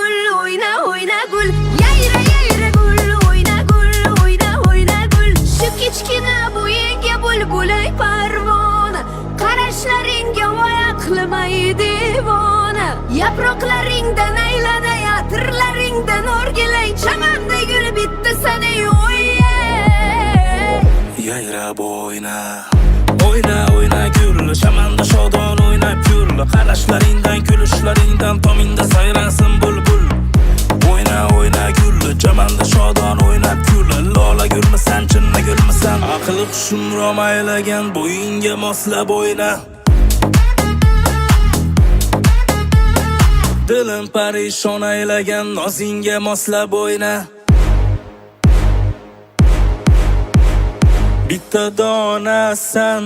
gul, oyna oyna gul. Yayra yayra gul, oyna gul, oyna oyna gul. Şu kichkina bo'yinga bulbulay parvona, qarashlaringga voy aqlimay devona. Yaproqlaringdan aylanay, atirlaringdan o'rgilay, chamanda gul bitti sana Yayrab oyna, oyna oyna gul, shamanda shodon o'ynab yur. Qarashlaringdan, kulishlaringdan tomingda sayrasin bulbul. Oyna oyna gul, chamanda shodon o'ynab yur. Lola gulmisan, chinna gulmisan, aqli hushim romaylagan bo'yinga moslab o'yna. Dilim parishon aylagan nozingga moslab o'yna. Bitta donasan,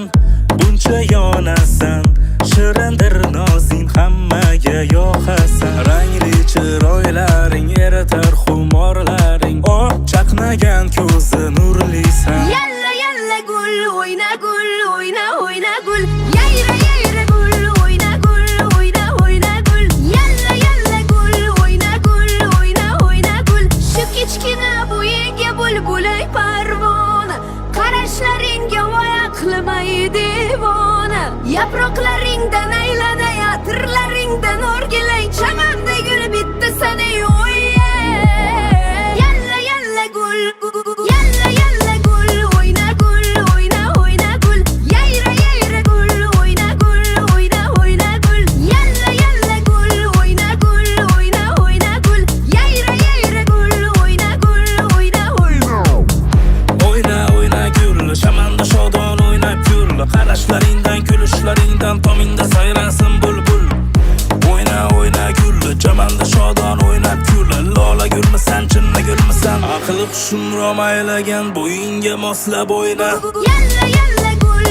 buncha yonasan, shirindir nozing hammaga yoqasan. Rangli chiroylaring eritar xumorlaring, chaqnagan ko'zi nurlisan. Yalla yalla gul, oyna gul, oyna oyna gul. Yayra yayra gul, oyna gul, oyna oyna gul. Yalla yalla gul, oyna gul, oyna oyna gul. Şu kichkina bo'yinga bulbulay parvona, qarashlaringga voy aqlimay devona. Yaproqlaringdan aylanay, atirlaringdan o'rgilay, chamanda gul bitti sana Yalla yalla gul, yalla yalla gul, oyna gul, oyna oyna gul. Yayra yayra gul, oyna gul, oyna oyna gul. Yalla yalla gul, oyna gul, oyna oyna gul. Yayra yayra gul, oyna gul, oyna oyna. Oyna oyna gul, shamanda shodon o'ynab yur. Qarashlaringdan, kulishlaringdan tomingda sayrasin bulbul. Oyna oyna gul, chamanda shodon o'ynab yur. Lola gulmisan, chinna gulmisan, aqli hushim romaylagan bo'yinga moslab o'yna. Yalla yalla gul,